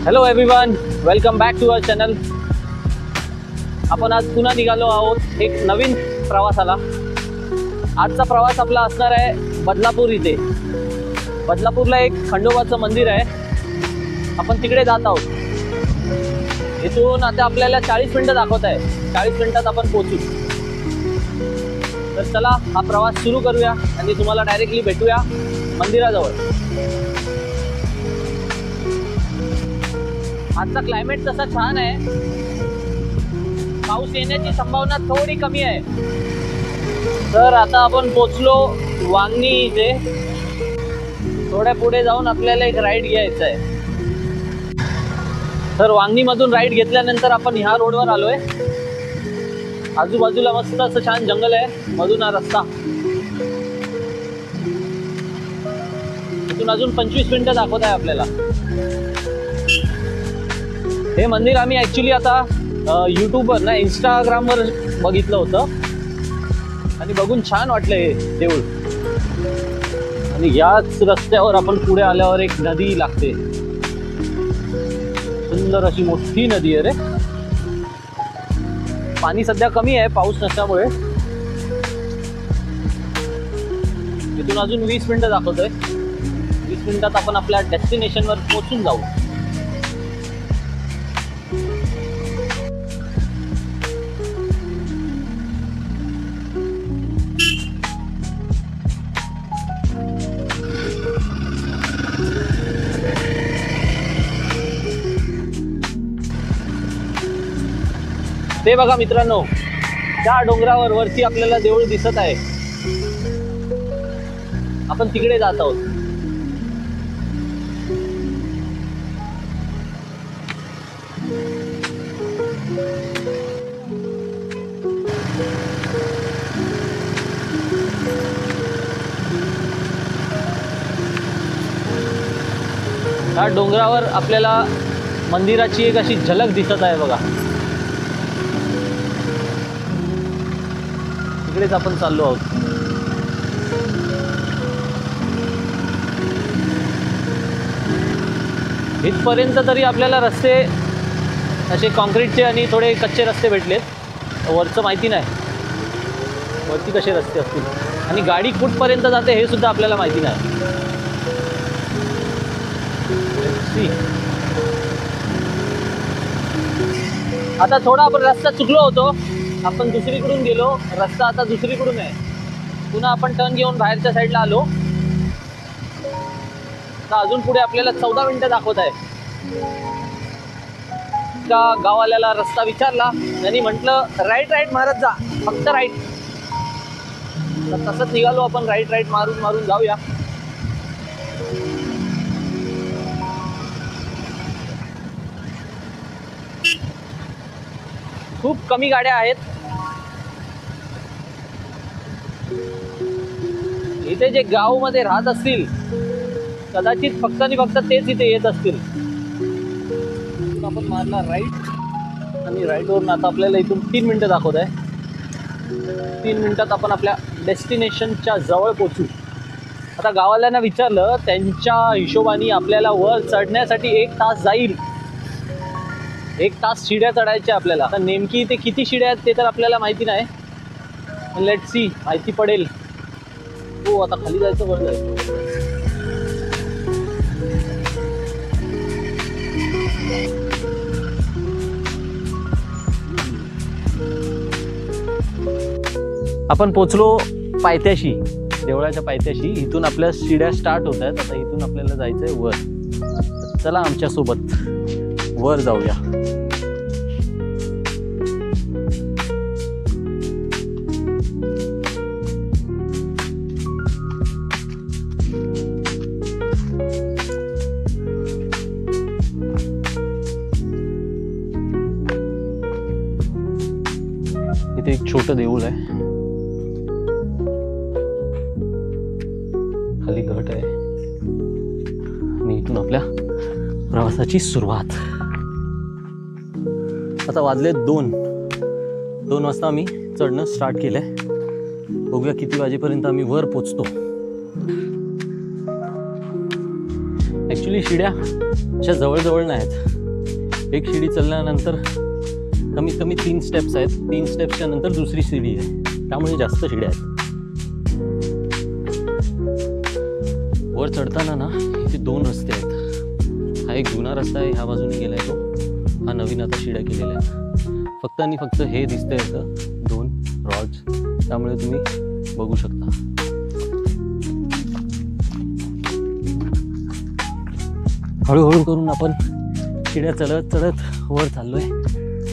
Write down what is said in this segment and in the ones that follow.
Hello everyone, welcome back to our channel. आपण आज पुन्हा निघालो आहोत एक नवीन प्रवासाला. आजचा प्रवास आपला असणार आहे बदलापूर इथे. बदलापूरला एक खंडोबाचं मंदिर आहे, आपण तिकडे जात आहोत. इथून आता आपल्याला 40 मिनिटं दाखवत आहे. 40 मिनिटात आपण पोहोचू. तर चला हा प्रवास सुरू करूया आणि तुम्हाला डायरेक्टली भेटूया मंदिराजवळ. आजचा क्लायमेट तसा छान आहे, पाऊस येण्याची संभावना थोडी कमी आहे. तर आता आपण पोचलो वांगणी इथे. थोड्या पुढे जाऊन आपल्याला एक राईड घ्यायचा आहे. तर वांगणीमधून राईड घेतल्यानंतर आपण ह्या रोडवर आलोय. आजूबाजूला मस्त असं छान जंगल आहे, मधून हा रस्ता. इथून अजून 25 मिनिटं दाखवत आहे आपल्याला. हे मंदिर आम्ही ॲक्च्युली आता यूट्यूबवर ना इंस्टाग्रामवर बघितलं होतं आणि बघून छान वाटलं हे देऊळ. आणि याच रस्त्यावर आपण पुढे आल्यावर एक नदी लागते, सुंदर अशी मोठी नदी आहे रे. पाणी सध्या कमी आहे पाऊस नसल्यामुळे. इथून अजून 20 मिनिटं दाखवतोय. 20 मिनिटात आपण आपल्या डेस्टिनेशनवर पोहोचून जाऊ. ते बघा मित्रांनो, त्या डोंगरावर वरती आपल्याला देऊळ दिसत आहे. आपण तिकडे जात आहोत. त्या डोंगरावर आपल्याला मंदिराची एक अशी झलक दिसत आहे बघा. तिकडेच आपण चाललो आहोत. इथपर्यंत तरी आपल्याला रस्ते असे कॉन्क्रीटचे आणि थोडे कच्चे रस्ते भेटलेत. वरचं माहिती नाही वरती कसे रस्ते असतील आणि गाडी कुठपर्यंत जाते हे सुद्धा आपल्याला माहिती नाही. आता थोडा आपण रस्ता चुकलो होतो. आपण दुसरीकडून गेलो. रस्ता आता दुसरीकडून आहे. पुन्हा आपण टर्न घेऊन बाहेरच्या साईडला आलो. तर अजून पुढे आपल्याला 14 मिनिटं दाखवत आहे. त्या गाववाल्याला रस्ता विचारला, त्यांनी म्हटलं राईट मारत जा, फक्त राईट. तर तसंच निघालो आपण. राईट मारून जाऊया. खूप कमी गाड्या आहेत इथे. जे गावमध्ये राहत असतील कदाचित फक्त आणि फक्त तेच इथे येत असतील. आपण मारला राईट आणि राईटवरून आता आपल्याला इथून 3 मिनिटं दाखवत आहे. 3 मिनिटात आपण आपल्या डेस्टिनेशनच्या जवळ पोहोचू. आता गावाल्यांना विचारलं, त्यांच्या हिशोबाने आपल्याला वर चढण्यासाठी 1 तास जाईल. 1 तास शिड्या चढायच्या आपल्याला. आता नेमकी इथे किती शिड्या आहेत ते तर आपल्याला माहिती नाही. लेट्स सी, माहिती पडेल. हो, आता खाली जायचं, वर जायचं. आपण पोचलो पायथ्याशी, देवळाच्या पायथ्याशी. इथून आपल्या शिड्या स्टार्ट होत आहेत. आता इथून आपल्याला जायचंय वर. चला आमच्यासोबत वर जाऊया. इथे एक छोटं देऊळ आहे, खाली घट आहे आणि इथून आपल्या प्रवासाची सुरुवात. आता वाजले 2 वाजता आम्ही चढणं स्टार्ट केलंय. बघूया किती वाजेपर्यंत आम्ही वर पोचतो. ॲक्च्युली शिड्या अशा जवळ नाहीत. एक शिडी चढल्यानंतर कमीत कमी 3 स्टेप्स आहेत. 3 स्टेप्सच्या नंतर दुसरी शिडी आहे, त्यामुळे जास्त शिड्या आहेत. वर चढताना ना इथे 2 रस्ते आहेत. हा एक जुना रस्ता आहे, ह्या बाजूने गेलाय तो. हा नवीन आता शिड्या केलेल्या आहेत. फक्त आणि फक्त हे दिसतंय इथं 2 रॉड्स, त्यामुळे तुम्ही बघू शकता. हळूहळू करून आपण शिड्या चढत चढत वर चाललोय.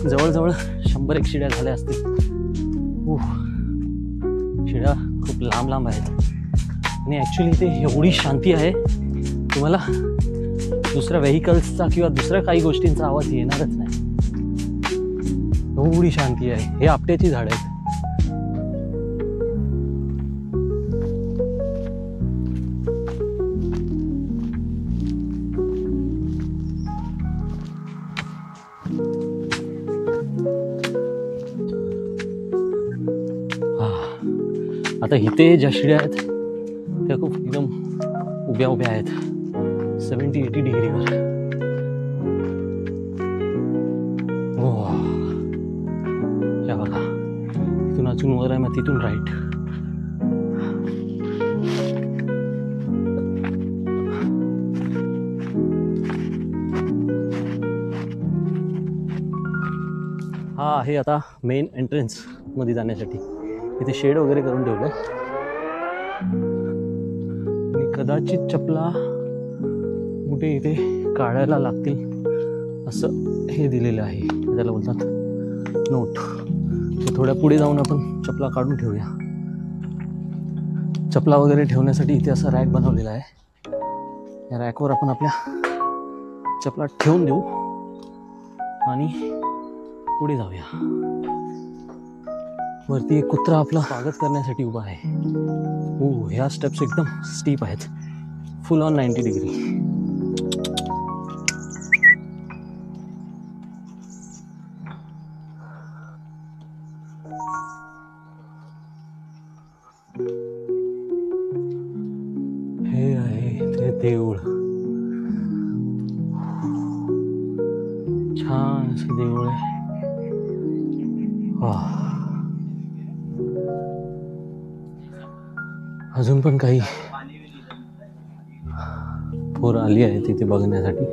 जवळजवळ 100-1 शिड्या झाल्या असतील. शिड्या खूप लांब लांब आहेत आणि ॲक्च्युली इथे एवढी शांती आहे, तुम्हाला दुसऱ्या व्हेकल्सचा किंवा दुसऱ्या काही गोष्टींचा आवाज येणारच नाही. एवढी शांती आहे. हे आपट्याची झाड आहेत. आता इथे ज्या शिड्या आहेत त्या खूप एकदम उभ्या उभ्या आहेत, 70-80 डिग्रीवर. हो, या बघा, इथून अजून वर आहे, मग तिथून राईट. हा आहे आता मेन एंट्रन्स मध्ये जाण्यासाठी. इथे शेड वगैरे करून ठेवलंय आणि कदाचित चपला कुठे इथे काढायला लागतील असं हे दिलेलं आहे. त्याला बोलतात नोट. तर थोड्या पुढे जाऊन आपण चपला काढून ठेवूया. चपला वगैरे ठेवण्यासाठी इथे असा रॅक बनवलेला आहे. या रॅकवर आपण आपल्या चपला ठेवून देऊ आणि पुढे जाऊया. वरती एक कुत्रा आपलं स्वागत करण्यासाठी उभा आहे. ह्या स्टेप्स एकदम स्टीप आहेत, फुल ऑन 90 डिग्री. हे आहे ते देऊळ. छान असं देऊळ आहे. अजून पण काही पोरं आली आहे तिथे बघण्यासाठी.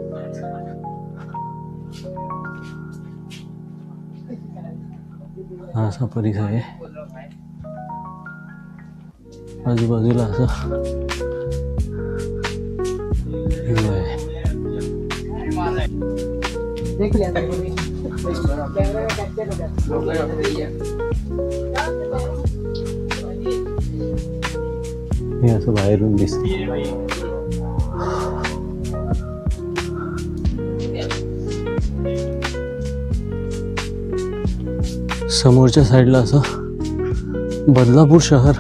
हा असा परिसर आहे. आजूबाजूला असं हिरवं आहे. हे असं बाहेरून दिसते. समोरच्या साईडला असं बदलापूर शहर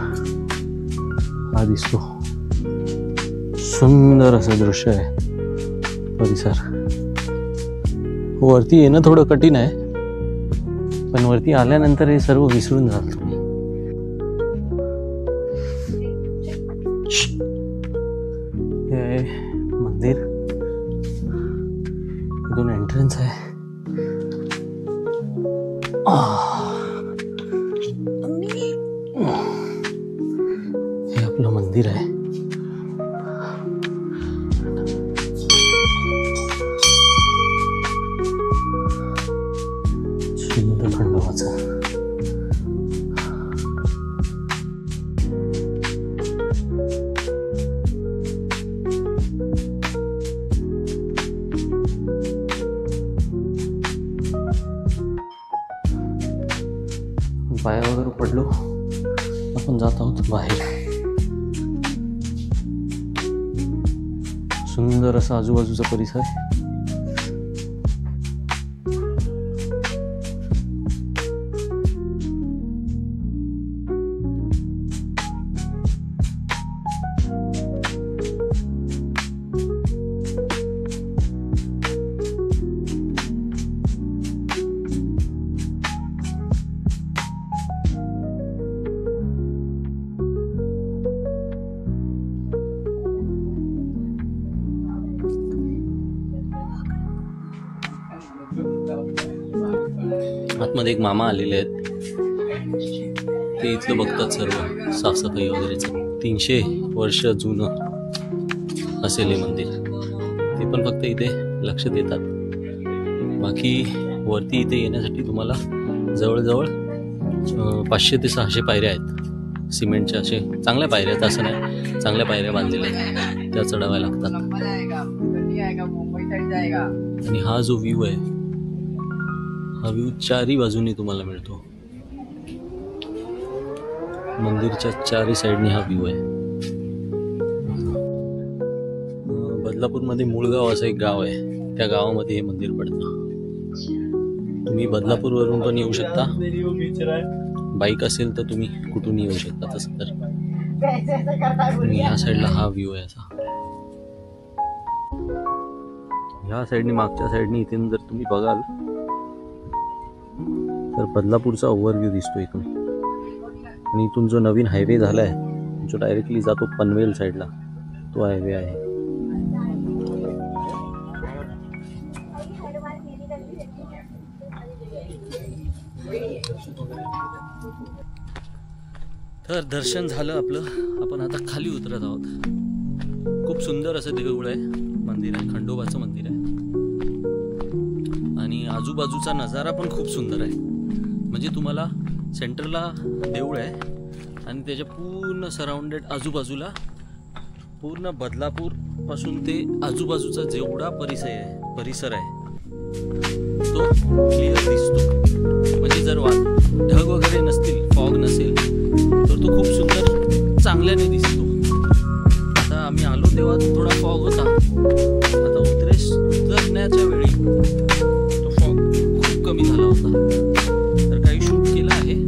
हा दिसतो. सुंदर असं दृश्य आहे, परिसर. वरती येणं थोडं कठीण आहे, पण वरती आल्यानंतर हे सर्व विसरून जाल तुम्ही. हे आहे मंदिर. इथून एंट्रन्स आहे. हे आपलं मंदिर आहे. सुंदर खंडोबाचं. पाया वगैरे पडलो, आपण जात आहोत बाहेर. सुंदर असा आजूबाजूचा परिसर. आतमध्ये एक मामा आलेले आहेत, ते इथलं बघतात सर्व साफसफाई वगैरेचं. 300 वर्ष जुनं असेल हे मंदिर. ते पण फक्त इथे लक्ष देतात. बाकी वरती इथे येण्यासाठी तुम्हाला जवळजवळ 500 ते 600 पायऱ्या आहेत सिमेंटच्या. असे चांगल्या पायऱ्या आहेत, असं नाही, चांगल्या पायऱ्या बांधलेल्या आहेत, त्या चढाव्या लागतात. आणि हा जो व्ह्यू आहे, हा व्ह्यू चारी बाजूनी तुम्हाला मिळतो. मंदिरच्या चारी साईडनी हा व्ह्यू आहे. बदलापूरमध्ये मुळगाव असं एक गाव आहे, त्या गावामध्ये हे मंदिर पडतं. तुम्ही बदलापूरवरून पण येऊ शकता, बाईक असेल तर तुम्ही कुठून येऊ शकता. तसं तर ह्या साईडला हा व्ह्यू आहे असा. ह्या साईडनी, मागच्या साईडनी इथून जर तुम्ही बघाल तर बदलापूरचा ओव्हरव्ह्यू दिसतो इथून. आणि इथून जो नवीन हायवे झाला आहे, जो डायरेक्टली जातो पनवेल साईडला, तो हायवे आहे. तर दर्शन झालं आपलं. आपण आता खाली उतरत आहोत. खूप सुंदर असं देऊळ आहे, मंदिर आहे, खंडोबाचं मंदिर आहे. आणि आजूबाजूचा नजारा पण खूप सुंदर आहे. म्हणजे तुम्हाला सेंटरला देऊळ आहे आणि त्याच्या पूर्ण सराउंडेड आजूबाजूला पूर्ण बदलापूर पासून ते आजूबाजूचा जेवढा परिसर आहे तो क्लिअर दिसतो. म्हणजे जर ढग वगैरे नसतील, फॉग नसेल, तर तो खूप सुंदर चांगल्याने दिसतो. आता आम्ही आलो तेव्हा थोडा फॉग होता. आता उतरण्याच्या वेळी तो फॉग खूप कमी झाला होता. तर काही शूट केलं आहे.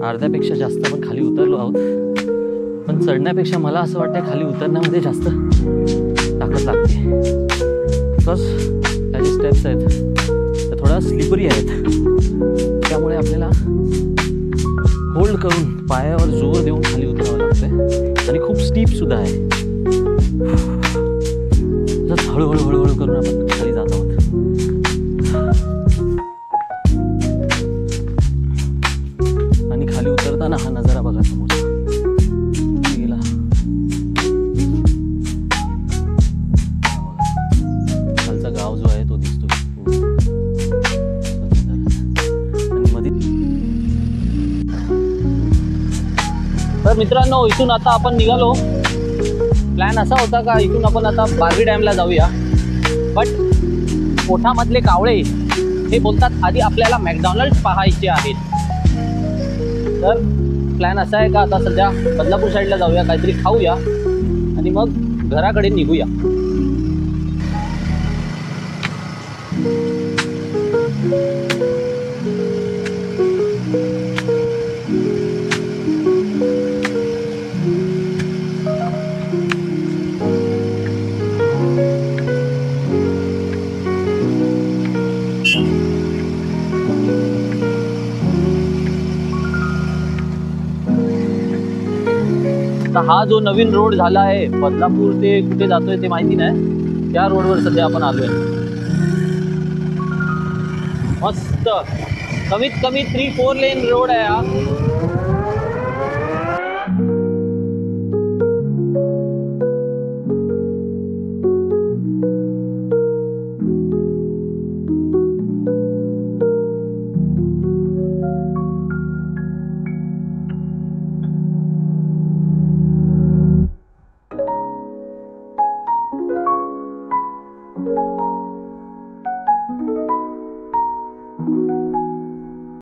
अर्ध्यापेक्षा जास्त आपण खाली उतरलो आहोत. पण चढण्यापेक्षा मला असं वाटतं खाली उतरण्यामध्ये जास्त ताकद लागते. बिकॉज त्याचे स्टेप्स आहेत त्या थोडा स्लिपरी आहेत. त्यामुळे आपल्याला होल्ड करून पायावर जोर देऊन खाली उतरावं लागतंय. आणि खूप स्टीपसुद्धा आहे. जर हळूहळू हळूहळू करून आपण खाली जात आहोत. खाली उतरताना हा नजारा बघा समोर गेला. खालचा गाव जो आहे तो दिसतो. आणि मध्ये तर मित्रांनो, इथून आता आपण निघालो. प्लॅन असा होता का इथून आपण आता बारवी डॅमला जाऊया. बट कोठामधले कावळे हे बोलतात आधी आपल्याला मॅकडॉनल्ड्स पाहायचे आहेत. तर प्लॅन असा आहे का आता सध्या बदलापूर साईडला जाऊया, काहीतरी खाऊया आणि मग घराकडे निघूया. हा जो नवीन रोड झाला आहे बदलापूर ते कुठे जातोय ते माहिती नाही. त्या रोडवर सध्या आपण आलोय. मस्त, कमीत कमी 3-4 लेन रोड आहे हा.